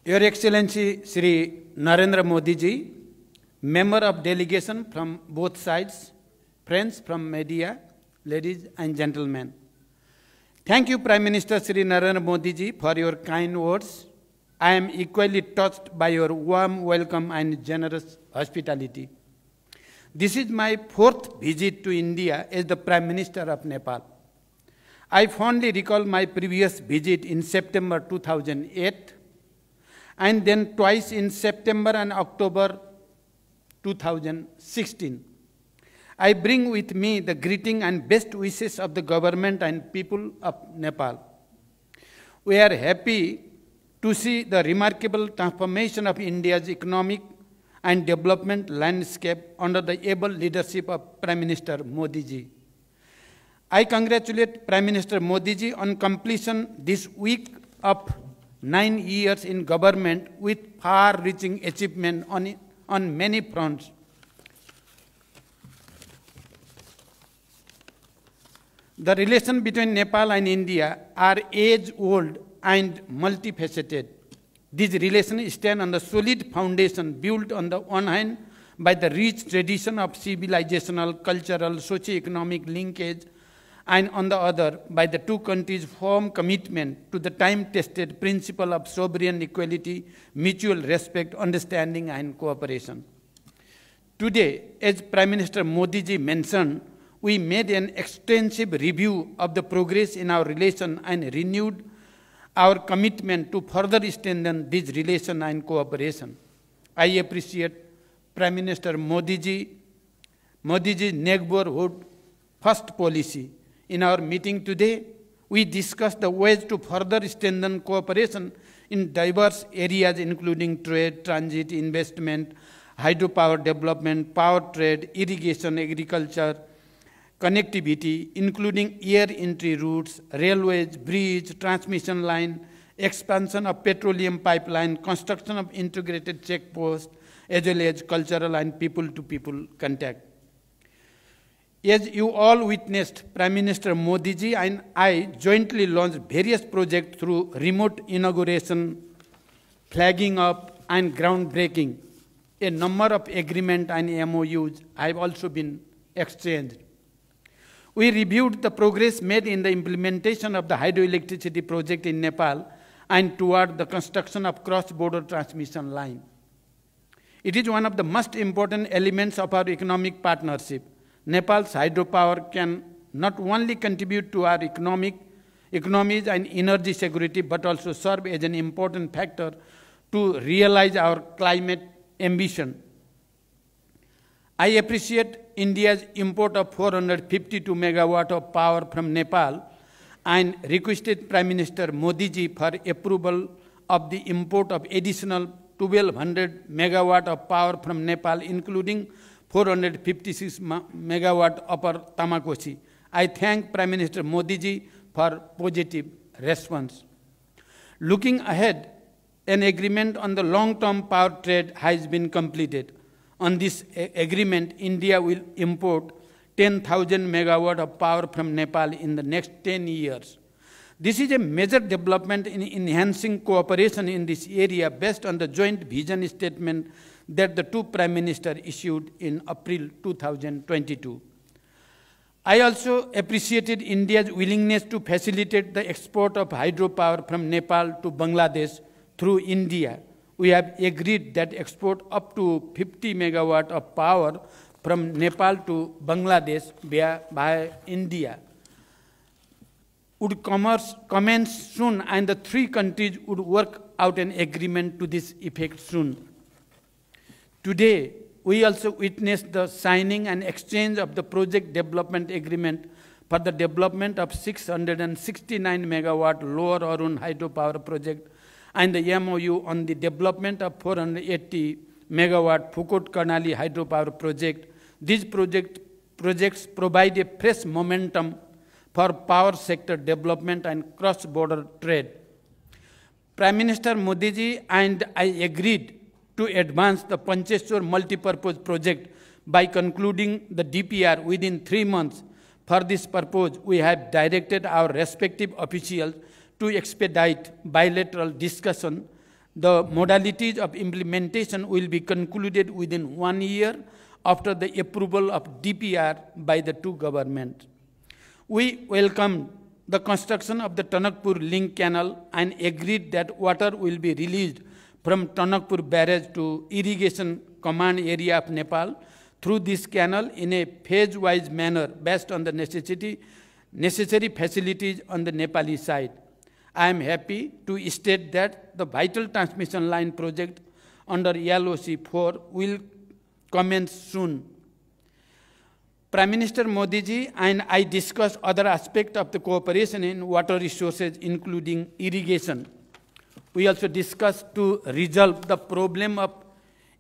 Your Excellency Shri Narendra Modi ji, member of delegation from both sides, friends from media, ladies and gentlemen. Thank you, Prime Minister Shri Narendra Modi ji, for your kind words. I am equally touched by your warm welcome and generous hospitality. This is my fourth visit to India as the Prime Minister of Nepal. I fondly recall my previous visit in September 2008 and then twice in September and October 2016. I bring with me the greeting and best wishes of the government and people of Nepal. We are happy to see the remarkable transformation of India's economic and development landscape under the able leadership of Prime Minister Modi ji. I congratulate Prime Minister Modi ji on completion this week of 9 years in government with far-reaching achievement on many fronts. The relation between Nepal and India are age-old and multifaceted. These relations stand on the solid foundation built on the one hand by the rich tradition of civilizational, cultural, socio-economic linkage, and on the other by the two countries' firm commitment to the time-tested principle of sovereign equality, mutual respect, understanding, and cooperation. Today, as Prime Minister Modi ji mentioned, we made an extensive review of the progress in our relation and renewed our commitment to further strengthen this relation and cooperation. I appreciate Prime Minister Modi ji's neighborhood first policy. In our meeting today, we discussed the ways to further strengthen cooperation in diverse areas including trade, transit, investment, hydropower development, power trade, irrigation, agriculture, connectivity, including air entry routes, railways, bridge, transmission line, expansion of petroleum pipeline, construction of integrated checkposts, as well as cultural and people-to-people contact. As you all witnessed, Prime Minister Modi ji and I jointly launched various projects through remote inauguration, flagging up, and groundbreaking. A number of agreements and MOUs have also been exchanged. We reviewed the progress made in the implementation of the hydroelectricity project in Nepal and toward the construction of cross-border transmission line. It is one of the most important elements of our economic partnership. Nepal's hydropower can not only contribute to our economies and energy security, but also serve as an important factor to realize our climate ambition. I appreciate India's import of 452 megawatt of power from Nepal and requested Prime Minister Modi ji for approval of the import of additional 1200 megawatt of power from Nepal, including 456 megawatt Upper Tamakosi. I thank Prime Minister Modi ji for positive response. Looking ahead, an agreement on the long-term power trade has been completed. On this agreement, India will import 10,000 megawatt of power from Nepal in the next 10 years. This is a major development in enhancing cooperation in this area based on the joint vision statement that the two Prime Ministers issued in April 2022. I also appreciated India's willingness to facilitate the export of hydropower from Nepal to Bangladesh through India. We have agreed that export up to 50 megawatt of power from Nepal to Bangladesh via India would commence soon, and the three countries would work out an agreement to this effect soon. Today, we also witnessed the signing and exchange of the project development agreement for the development of 669 megawatt Lower Arun hydropower project and the MOU on the development of 480 megawatt Phukot Karnali hydropower project. These projects provide a fresh momentum for power sector development and cross-border trade. Prime Minister Modi ji and I agreed to advance the Pancheshwar multipurpose project by concluding the DPR within 3 months. For this purpose, we have directed our respective officials to expedite bilateral discussion The modalities of implementation will be concluded within 1 year after the approval of DPR by the two governments. We welcome the construction of the Tanakpur Link Canal and agreed that water will be released from Tanakpur Barrage to irrigation command area of Nepal through this canal in a phase-wise manner based on the necessary facilities on the Nepali side. I am happy to state that the vital transmission line project under LOC-4 will commence soon. Prime Minister Modi ji and I discussed other aspects of the cooperation in water resources, including irrigation. We also discussed to resolve the problem of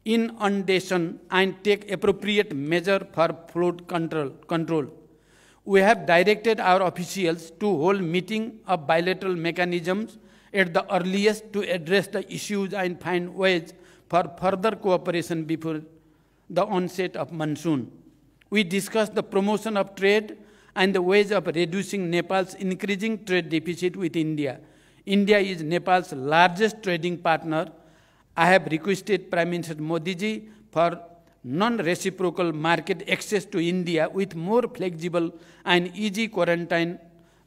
inundation and take appropriate measure for flood control. We have directed our officials to hold meeting of bilateral mechanisms at the earliest to address the issues and find ways for further cooperation before the onset of monsoon. We discussed the promotion of trade and the ways of reducing Nepal's increasing trade deficit with India. India is Nepal's largest trading partner. I have requested Prime Minister Modi ji for non-reciprocal market access to India with more flexible and easy quarantine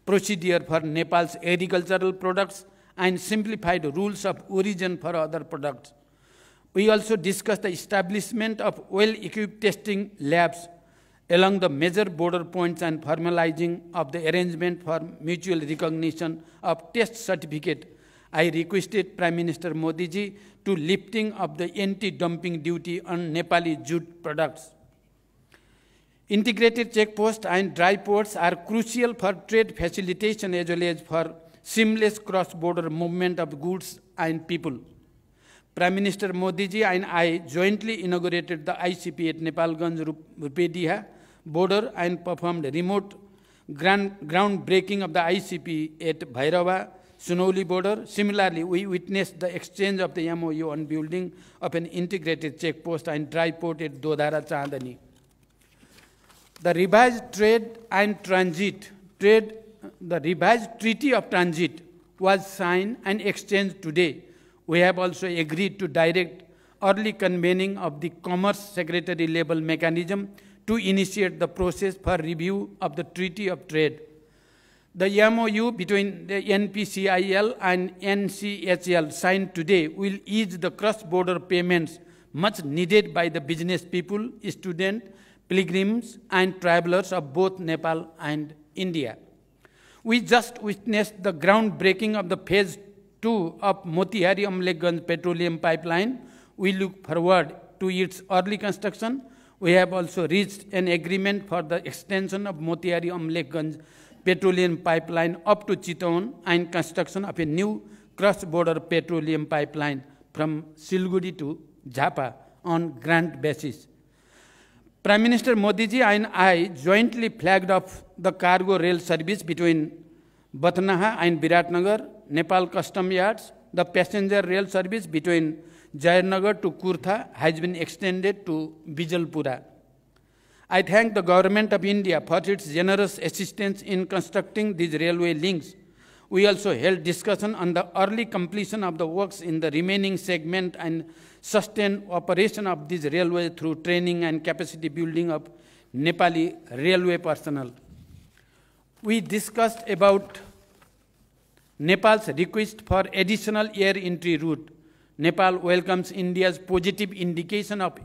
procedure for Nepal's agricultural products and simplified rules of origin for other products. We also discussed the establishment of well-equipped testing labs along the major border points and formalizing of the arrangement for mutual recognition of test certificate. I requested Prime Minister Modi ji to lifting of the anti-dumping duty on Nepali jute products. Integrated checkposts and dry ports are crucial for trade facilitation as well as for seamless cross-border movement of goods and people. Prime Minister Modi ji and I jointly inaugurated the ICP at Nepalganj Rupediha border and performed remote groundbreaking of the ICP at Bhairava Sunauli border. Similarly, we witnessed the exchange of the MOU on building of an integrated checkpost and dry port at Dodara Chandani. The revised Treaty of Transit was signed and exchanged today. We have also agreed to direct early convening of the Commerce Secretary level mechanism to initiate the process for review of the Treaty of Trade. The MOU between the NPCIL and NCHL signed today will ease the cross-border payments much needed by the business people, students, pilgrims, and travelers of both Nepal and India. We just witnessed the groundbreaking of the Phase 2 of Motihari Amlekhganj petroleum pipeline. We look forward to its early construction. We have also reached an agreement for the extension of Motihari Amlekhganj petroleum pipeline up to Chittaun and construction of a new cross-border petroleum pipeline from Siliguri to Jhapa on grant basis. Prime Minister Modi ji and I jointly flagged off the cargo rail service between Batnaha and Viratnagar, Nepal Custom Yards. The passenger rail service between Jayanagar to Kurtha has been extended to Bijalpura. I thank the Government of India for its generous assistance in constructing these railway links. We also held discussion on the early completion of the works in the remaining segment and sustained operation of these railways through training and capacity building of Nepali railway personnel. We discussed about Nepal's request for additional air entry route. Nepal welcomes India's positive indication of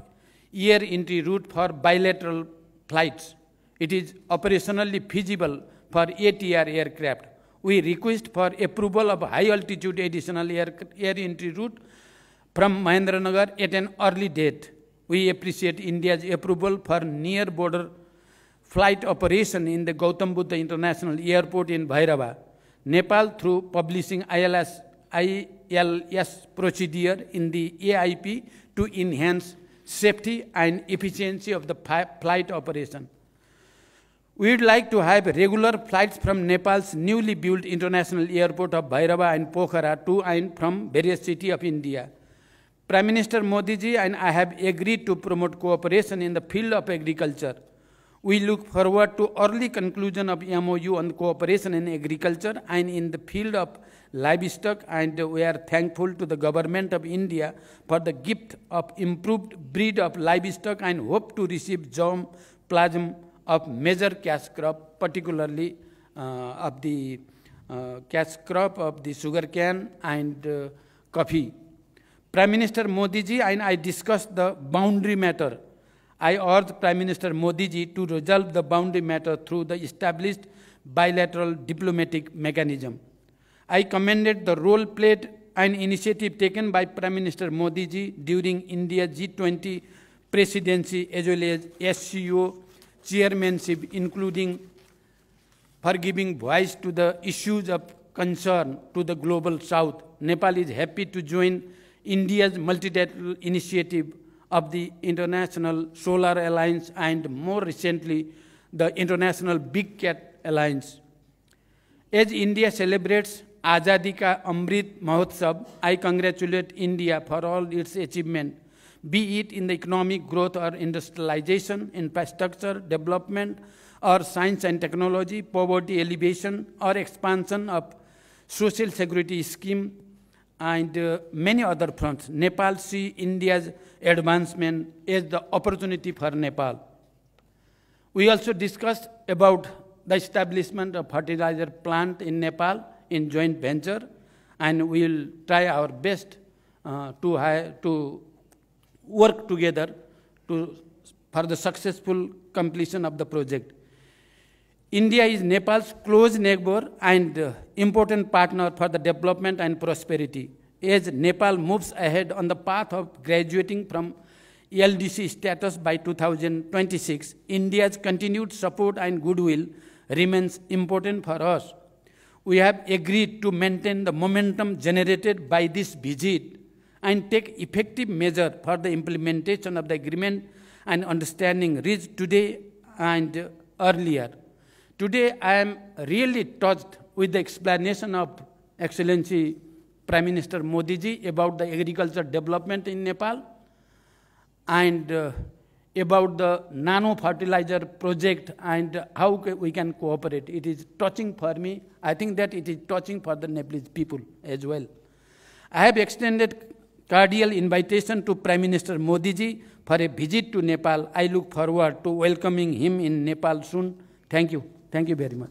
air entry route for bilateral flights. It is operationally feasible for ATR aircraft. We request for approval of high-altitude additional air entry route from Mahendranagar at an early date. We appreciate India's approval for near-border flight operation in the Gautam Buddha International Airport in Bhairava. Nepal, through publishing ILS procedure in the AIP to enhance safety and efficiency of the flight operation. We would like to have regular flights from Nepal's newly built international airport of Bhairava and Pokhara to and from various cities of India. Prime Minister Modi ji and I have agreed to promote cooperation in the field of agriculture. We look forward to early conclusion of MOU on cooperation in agriculture and in the field of livestock, and we are thankful to the government of India for the gift of improved breed of livestock and hope to receive germplasm of major cash crop, particularly of the cash crop of the sugarcane and coffee. Prime Minister Modi ji and I discussed the boundary matter. I urged Prime Minister Modi ji to resolve the boundary matter through the established bilateral diplomatic mechanism. I commended the role played and initiative taken by Prime Minister Modi ji during India's G20 presidency as well as SCO chairmanship, including for giving voice to the issues of concern to the global south. Nepal is happy to join India's multilateral initiative of the International Solar Alliance and more recently the International Big Cat Alliance. As India celebrates Azadi Ka Amrit Mahotsav, I congratulate India for all its achievement, be it in the economic growth or industrialization, infrastructure development, or science and technology, poverty alleviation, or expansion of social security scheme, and many other fronts. Nepal sees India's advancement as the opportunity for Nepal. We also discussed about the establishment of fertilizer plant in Nepal in joint venture, and we will try our best to work together for the successful completion of the project. India is Nepal's close neighbor and important partner for the development and prosperity. As Nepal moves ahead on the path of graduating from LDC status by 2026, India's continued support and goodwill remains important for us. We have agreed to maintain the momentum generated by this visit and take effective measures for the implementation of the agreement and understanding reached today and earlier. Today, I am really touched with the explanation of Excellency Prime Minister Modi ji about the agriculture development in Nepal and about the nano fertilizer project and how we can cooperate. It is touching for me. I think that it is touching for the Nepalese people as well. I have extended cordial invitation to Prime Minister Modi ji for a visit to Nepal. I look forward to welcoming him in Nepal soon. Thank you. Thank you very much.